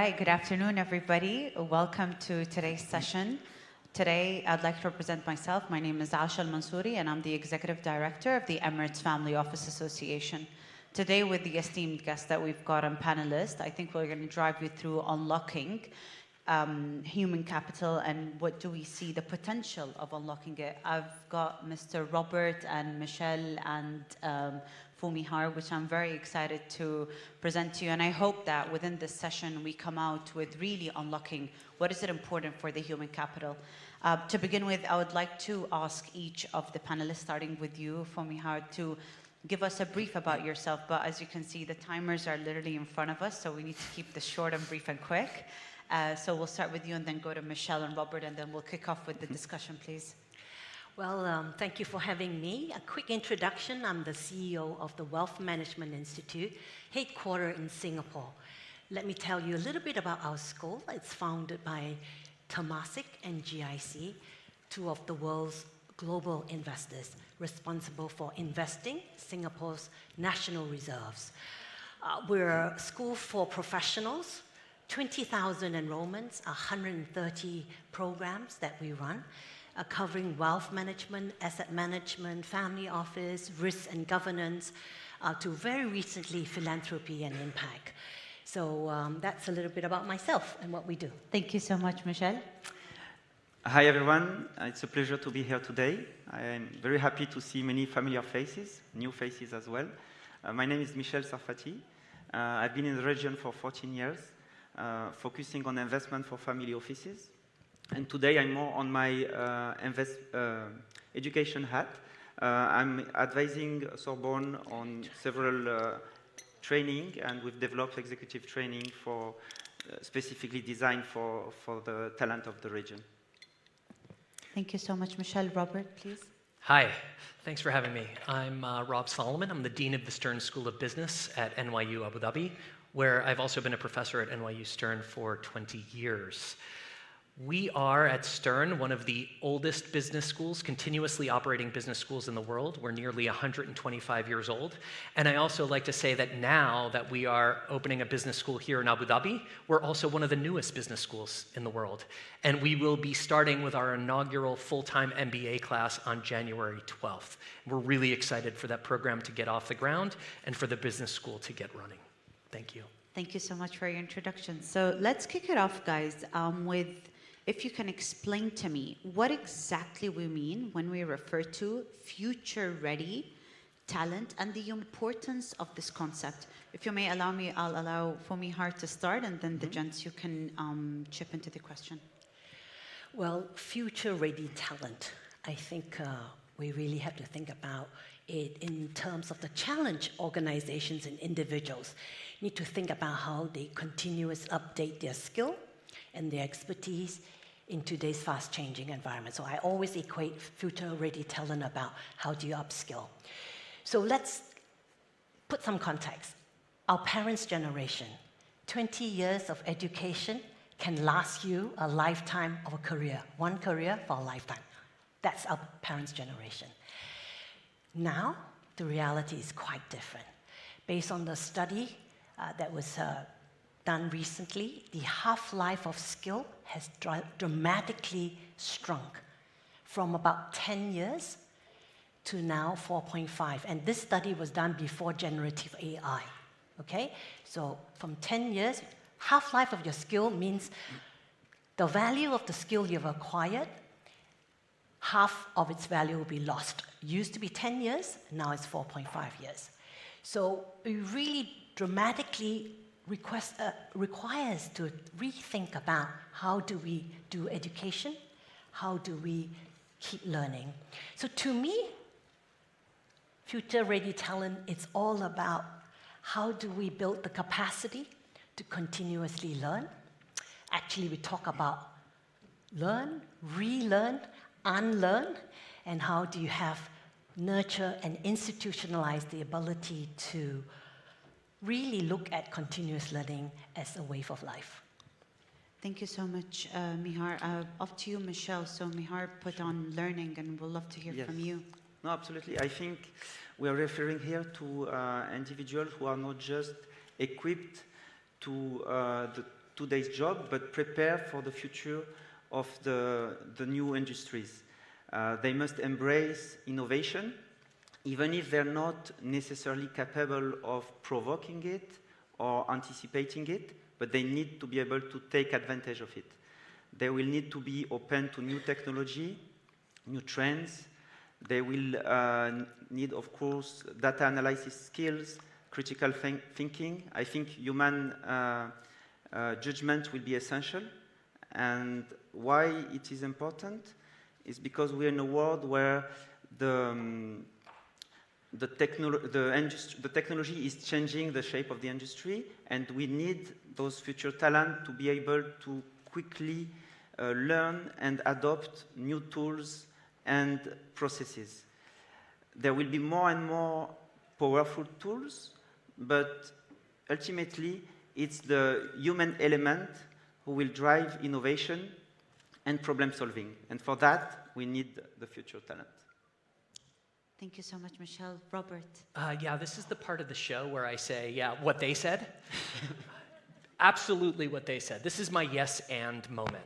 right, good afternoon, everybody. Welcome to today's session. Today, I'd like to represent myself. My name is Asha Al-Mansouri, and I'm the Executive Director of the Emirates Family Office Association. Today, with the esteemed guests that we've got on panelists, I think we're going to drive you through unlocking human capital and what do we see the potential of unlocking it. I've got Mr. Robert and Michelle and Fumihar, which I'm very excited to present to you. And I hope that within this session, we come out with really unlocking what is it important for the human capital. To begin with, I would like to ask each of the panelists, starting with you, Fumihar, to give us a brief about yourself. But as you can see, the timers are literally in front of us, so we need to keep this short and brief and quick. So we'll start with you and then go to Michelle and Robert, and then we'll kick off with the discussion, please. Well, thank you for having me. A quick introduction. I'm the CEO of the Wealth Management Institute, headquartered in Singapore. Let me tell you a little bit about our school. It's founded by Temasek and GIC, two of the world's global investors responsible for investing Singapore's national reserves. We're a school for professionals, 20,000 enrollments, 130 programs that we run, covering wealth management, asset management, family office, risk and governance, to very recently philanthropy and impact. So that's a little bit about myself and what we do. Thank you so much, Michelle. Hi, everyone. It's a pleasure to be here today. I am very happy to see many familiar faces, new faces as well. My name is Michel Sarfati. I've been in the region for 14 years, focusing on investment for family offices. And today I'm more on my education hat. I'm advising Sorbonne on several training, and we've developed executive training for specifically designed for the talent of the region. Thank you so much, Michelle. Robert, please. Hi, thanks for having me. I'm Rob Solomon. I'm the Dean of the Stern School of Business at NYU Abu Dhabi, where I've also been a professor at NYU Stern for 20 years. We are, at Stern, one of the oldest business schools, continuously operating business schools in the world. We're nearly 125 years old. And I also like to say that now that we are opening a business school here in Abu Dhabi, we're also one of the newest business schools in the world. And we will be starting with our inaugural full-time MBA class on January 12th. We're really excited for that program to get off the ground and for the business school to get running. Thank you. Thank you so much for your introduction. So let's kick it off, guys, with if you can explain to me what exactly we mean when we refer to future-ready talent and the importance of this concept. If you may allow me, I'll allow Fumihar to start, and then the gents, you can chip into the question. Well, future-ready talent, I think we really have to think about it in terms of the challenge organizations and individuals need to think about how they continuously update their skill and their expertise in today's fast-changing environment. So I always equate future-ready talent about how do you upskill. So let's put some context. Our parents' generation, 20 years of education can last you a lifetime of a career, one career for a lifetime. That's our parents' generation. Now, the reality is quite different. Based on the study that was done recently, the half-life of skill has dramatically shrunk from about 10 years to now 4.5. And this study was done before generative AI, okay? So from 10 years, half-life of your skill means the value of the skill you've acquired, half of its value will be lost. It used to be 10 years, now it's 4.5 years. So it really dramatically requires to rethink about how do we do education, how do we keep learning. So to me, future-ready talent, it's all about how do we build the capacity to continuously learn. Actually, we talk about learn, relearn, unlearn, and how do you have nurture and institutionalize the ability to really look at continuous learning as a wave of life. Thank you so much, Mihar. Up to you, Michelle. So Mihar put on learning, and we'll love to hear from you. No, absolutely. I think we are referring here to individuals who are not just equipped to today's job, but prepare for the future of the new industries. They must embrace innovation, even if they're not necessarily capable of provoking it or anticipating it, but they need to be able to take advantage of it. They will need to be open to new technology, new trends. They will need, of course, data analysis skills, critical thinking. I think human judgment will be essential. And why it is important is because we're in a world where the technology is changing the shape of the industry, and we need those future talent to be able to quickly learn and adopt new tools and processes. There will be more and more powerful tools, but ultimately it's the human element who will drive innovation and problem solving. And for that, we need the future talent. Thank you so much, Michel. Robert. Yeah, this is the part of the show where I say, yeah, what they said. Absolutely what they said. This is my yes and moment.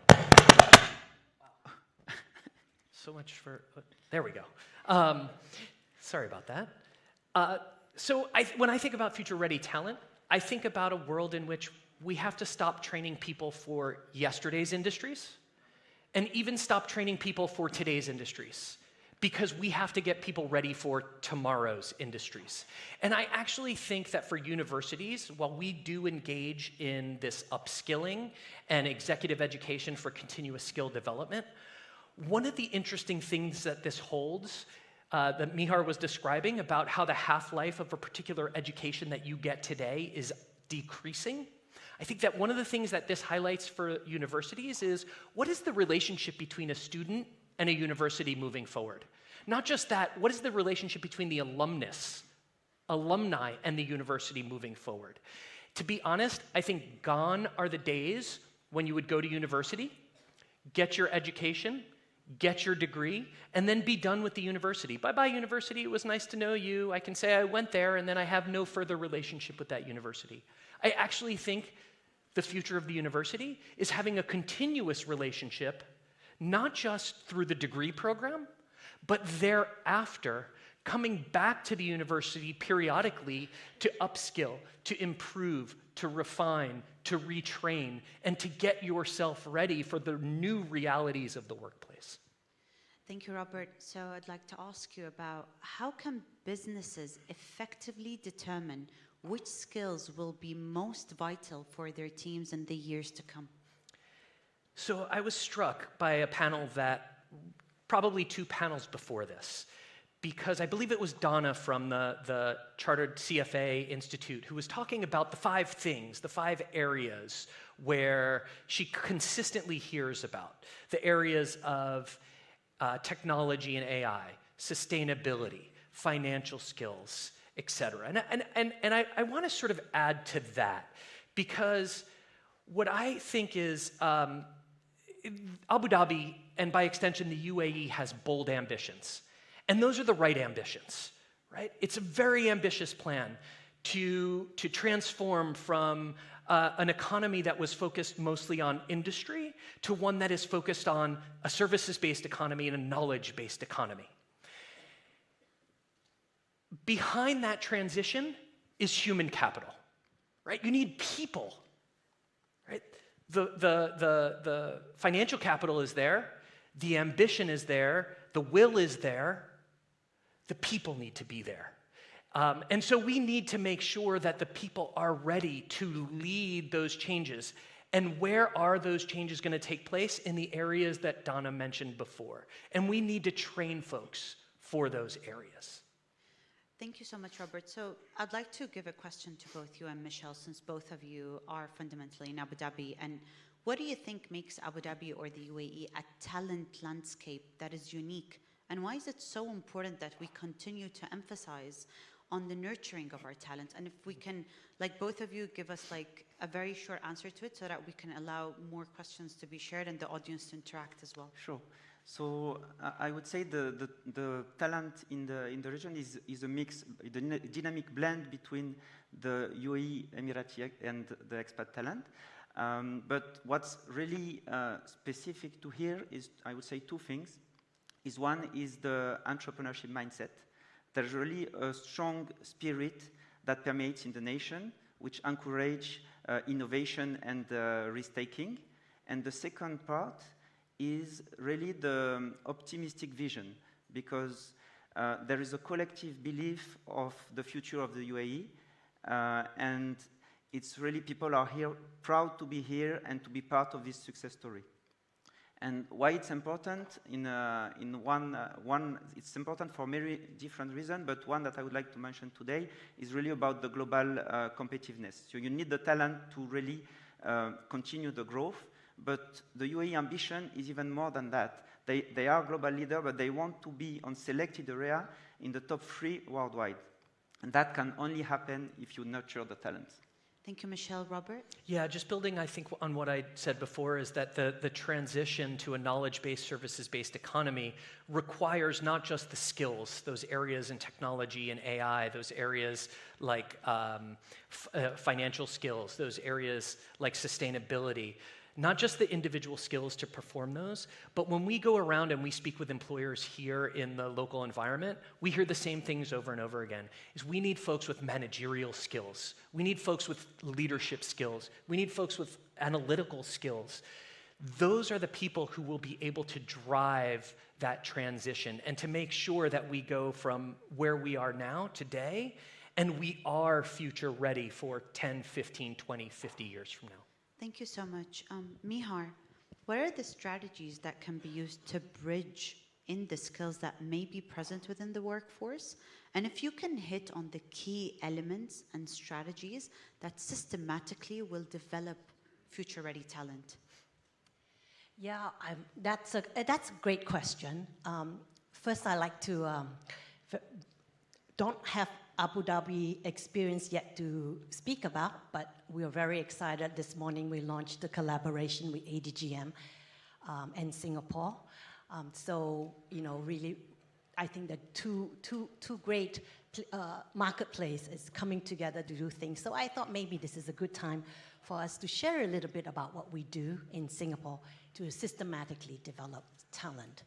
So much for, there we go. Sorry about that. So when I think about future-ready talent, I think about a world in which we have to stop training people for yesterday's industries and even stop training people for today's industries, because we have to get people ready for tomorrow's industries. And I actually think that for universities, while we do engage in this upskilling and executive education for continuous skill development, one of the interesting things that this holds, that Mihar was describing about how the half-life of a particular education that you get today is decreasing, I think that one of the things that this highlights for universities is, what is the relationship between a student and a university moving forward? Not just that, what is the relationship between the alumni and the university moving forward? To be honest, I think gone are the days when you would go to university, get your education, get your degree, and then be done with the university. Bye-bye, university. It was nice to know you. I can say I went there, and then I have no further relationship with that university. I actually think the future of the university is having a continuous relationship, not just through the degree program, but thereafter, coming back to the university periodically to upskill, to improve, to refine, to retrain, and to get yourself ready for the new realities of the workplace. Thank you, Robert. So I'd like to ask you about how can businesses effectively determine which skills will be most vital for their teams in the years to come? So I was struck by a panel that, probably 2 panels before this, because I believe it was Donna from the Chartered CFA Institute who was talking about the 5 things, the 5 areas where she consistently hears about. The areas of technology and AI, sustainability, financial skills, etc. And I want to sort of add to that, because what I think is Abu Dhabi, and by extension the UAE, has bold ambitions. And those are the right ambitions, right? It's a very ambitious plan to transform from an economy that was focused mostly on industry to one that is focused on a services-based economy and a knowledge-based economy. Behind that transition is human capital, right? You need people, right? The financial capital is there, the ambition is there, the will is there, the people need to be there. And so we need to make sure that the people are ready to lead those changes. And where are those changes going to take place? In the areas that Donna mentioned before. And we need to train folks for those areas. Thank you so much, Robert. So I'd like to give a question to both you and Michel, since both of you are fundamentally in Abu Dhabi. And what do you think makes Abu Dhabi or the UAE a talent landscape that is unique? And why is it so important that we continue to emphasize on the nurturing of our talent? And if we can, like both of you, give us like a very short answer to it so that we can allow more questions to be shared and the audience to interact as well. Sure. So I would say the talent in the region is a mix, the dynamic blend between the UAE, Emirati, and the expat talent. But what's really specific to here is, I would say, two things. One is the entrepreneurship mindset. There's really a strong spirit that permeates in the nation, which encourage innovation and risk-taking. And the second part is really the optimistic vision, because there is a collective belief of the future of the UAE, and it's really people are here, proud to be here and to be part of this success story. And why it's important it's important for many different reasons, but one that I would like to mention today is really about the global competitiveness. So you need the talent to really continue the growth, but the UAE ambition is even more than that. They are global leader, but they want to be on selected area in the top 3 worldwide. And that can only happen if you nurture the talent. Thank you, Michelle. Robert? Yeah, just building, I think, on what I said before, is that the transition to a knowledge-based, services-based economy requires not just the skills, those areas in technology and AI, those areas like financial skills, those areas like sustainability, not just the individual skills to perform those, but when we go around and we speak with employers here in the local environment, we hear the same things over and over again, is we need folks with managerial skills. We need folks with leadership skills. We need folks with analytical skills. Those are the people who will be able to drive that transition and to make sure that we go from where we are now today and we are future ready for 10, 15, 20, 50 years from now. Thank you so much. Mihar, what are the strategies that can be used to bridge in the skills that may be present within the workforce? And if you can hit on the key elements and strategies that systematically will develop future-ready talent. Yeah, that's a great question. First, I like to don't have Abu Dhabi experience yet to speak about, but we are very excited. This morning we launched the collaboration with ADGM and Singapore. So, you know, really, I think that two great marketplaces coming together to do things. So I thought maybe this is a good time for us to share a little bit about what we do in Singapore to systematically develop talent.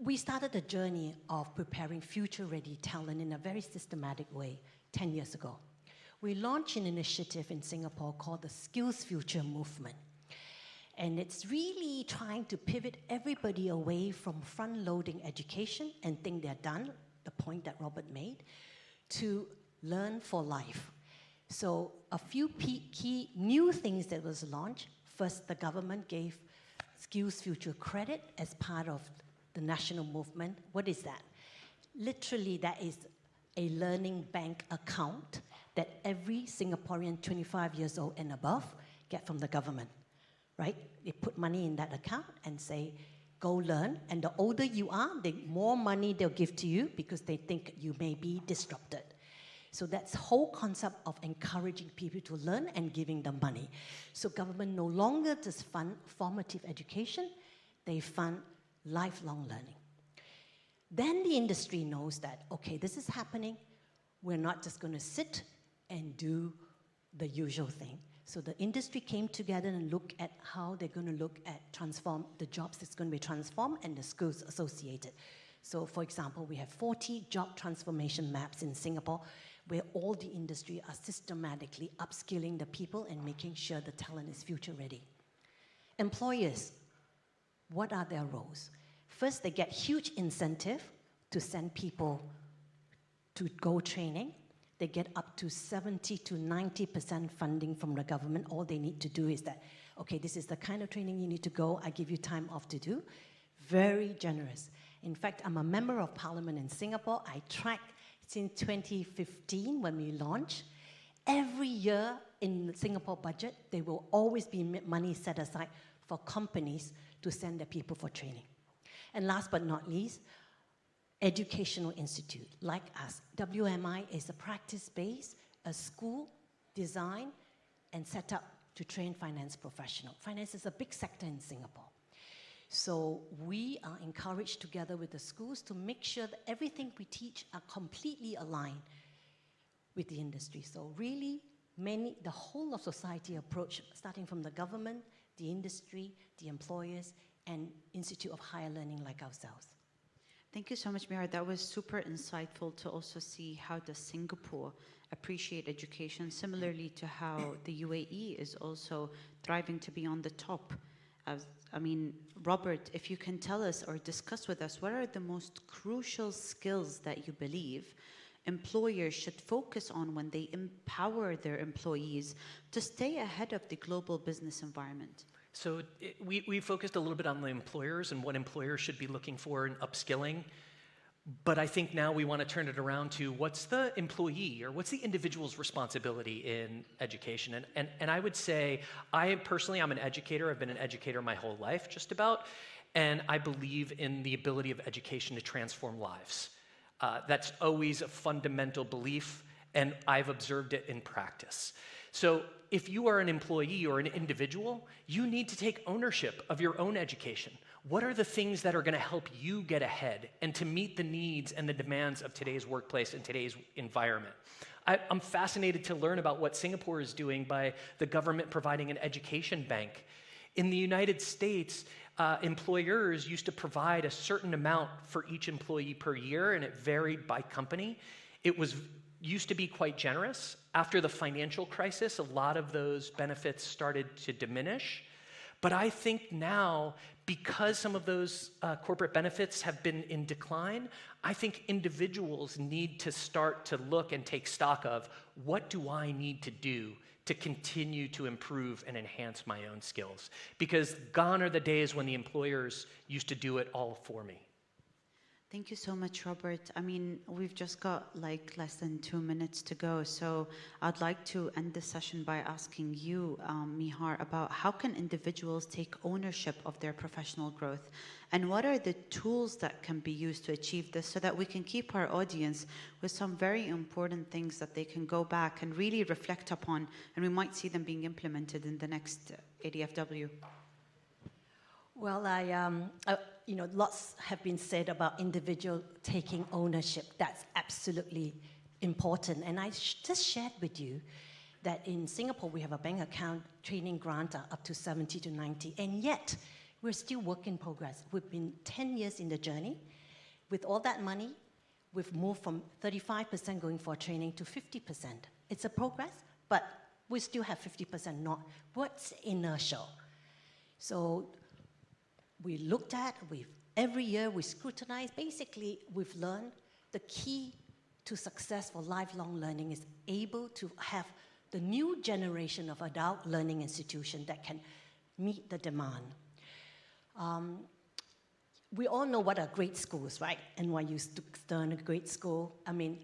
We started a journey of preparing future-ready talent in a very systematic way 10 years ago. We launched an initiative in Singapore called the Skills Future Movement. And it's really trying to pivot everybody away from front-loading education and think they're done, the point that Robert made, to learn for life. So a few key new things that was launched. First, the government gave Skills Future credit as part of the national movement. What is that? Literally, that is a learning bank account that every Singaporean 25 years old and above get from the government, right? They put money in that account and say, go learn. And the older you are, the more money they'll give to you because they think you may be disrupted. So that's the whole concept of encouraging people to learn and giving them money. So government no longer just fund formative education, they fund lifelong learning. Then the industry knows that, okay, this is happening. We're not just going to sit and do the usual thing. So the industry came together and looked at how they're going to look at transform the jobs that's going to be transformed and the skills associated. So for example, we have 40 job transformation maps in Singapore where all the industry are systematically upskilling the people and making sure the talent is future ready. Employers, what are their roles? First, they get huge incentive to send people to go training. They get up to 70 to 90% funding from the government. All they need to do is that, okay, this is the kind of training you need to go. I give you time off to do. Very generous. In fact, I'm a member of parliament in Singapore. I track since 2015 when we launched. Every year in the Singapore budget, there will always be money set aside for companies to send their people for training. And last but not least, educational institute like us. WMI is a practice-based, a school designed and set up to train finance professionals. Finance is a big sector in Singapore. So we are encouraged together with the schools to make sure that everything we teach are completely aligned with the industry. So really the whole of society approach, starting from the government, the industry, the employers, and Institute of Higher Learning like ourselves. Thank you so much, Mihar. That was super insightful to also see how does Singapore appreciate education, similarly to how the UAE is also thriving to be on the top. Robert, if you can tell us or discuss with us, what are the most crucial skills that you believe employers should focus on when they empower their employees to stay ahead of the global business environment? So we focused a little bit on the employers and what employers should be looking for in upskilling. But I think now we want to turn it around to what's the employee or what's the individual's responsibility in education. And I would say, I'm an educator. I've been an educator my whole life, just about. And I believe in the ability of education to transform lives. That's always a fundamental belief, and I've observed it in practice. So if you are an employee or an individual, you need to take ownership of your own education. What are the things that are going to help you get ahead and to meet the needs and the demands of today's workplace and today's environment? I'm fascinated to learn about what Singapore is doing by the government providing an education bank. In the United States, employers used to provide a certain amount for each employee per year, and it varied by company. It used to be quite generous. After the financial crisis, a lot of those benefits started to diminish. But I think now, because some of those corporate benefits have been in decline, I think individuals need to start to look and take stock of, what do I need to do to continue to improve and enhance my own skills? Because gone are the days when the employers used to do it all for me. Thank you so much, Robert. We've just got less than 2 minutes to go, so I'd like to end the session by asking you, Mihar, about how can individuals take ownership of their professional growth, and what are the tools that can be used to achieve this, so that we can keep our audience with some very important things that they can go back and really reflect upon, and we might see them being implemented in the next ADFW. Well, lots have been said about individual taking ownership. That's absolutely important. And I just shared with you that in Singapore, we have a bank account training grant up to 70 to 90, and yet we're still work in progress. We've been 10 years in the journey. With all that money, we've moved from 35% going for training to 50%. It's a progress, but we still have 50% not. What's inertial? So we looked at, every year we scrutinize. Basically, we've learned the key to success for lifelong learning is able to have the new generation of adult learning institutions that can meet the demand. We all know what are great schools, right? NYU Stern, a great school.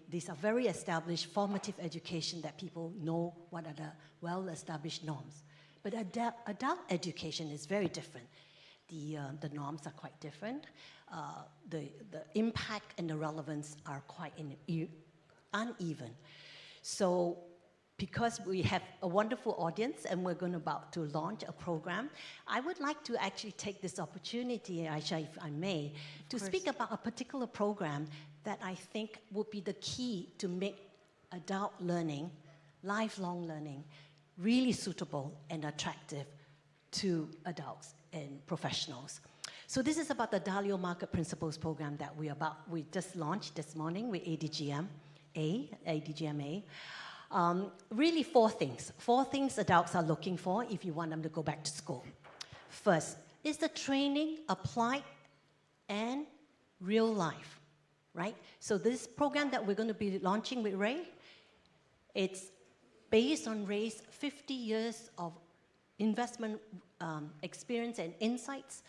These are very established formative education that people know what are the well-established norms. But adult education is very different. The norms are quite different. The impact and the relevance are quite uneven. So because we have a wonderful audience and we're about to launch a program, I would like to actually take this opportunity, Aisha, if I may, to speak about a particular program that I think would be the key to make adult learning, lifelong learning, really suitable and attractive to adults and professionals. So this is about the Dalio Market Principles program that we just launched this morning with ADGMA. Really four things adults are looking for if you want them to go back to school. First, is the training applied and real life, right? So this program that we're going to be launching with Ray, it's based on Ray's 50 years of investment experience and insights.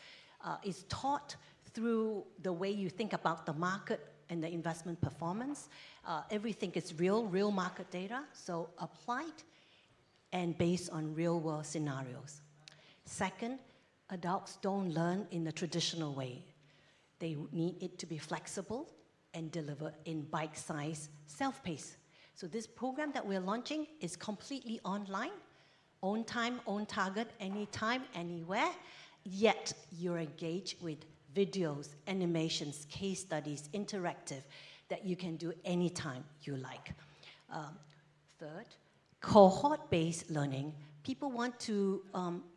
Is taught through the way you think about the market and the investment performance. Everything is real market data, so applied and based on real-world scenarios. Second, adults don't learn in the traditional way. They need it to be flexible and delivered in bite-sized, self-paced. So this program that we're launching is completely online, own time, own target, anytime, anywhere, yet you're engaged with videos, animations, case studies, interactive, that you can do anytime you like. Third, cohort-based learning. People want to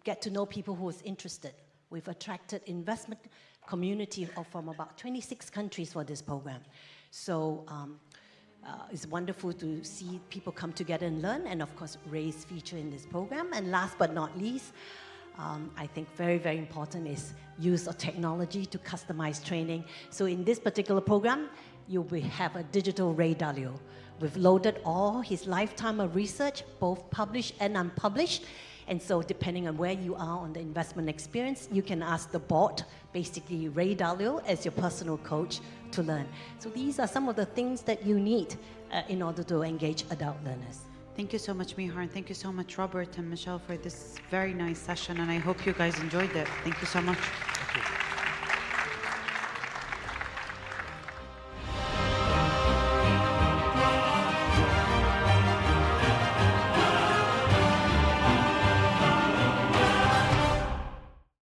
get to know people who is interested. We've attracted investment community from about 26 countries for this program. So it's wonderful to see people come together and learn, and of course, RAISE feature in this program. And last but not least, I think very, very important is use of technology to customize training. So in this particular program, you will have a digital Ray Dalio. We've loaded all his lifetime of research, both published and unpublished. And so depending on where you are on the investment experience, you can ask the bot, basically Ray Dalio, as your personal coach to learn. So these are some of the things that you need in order to engage adult learners. Thank you so much, Mihar, and thank you so much, Robert and Michelle, for this very nice session, and I hope you guys enjoyed it. Thank you so much. Thank you.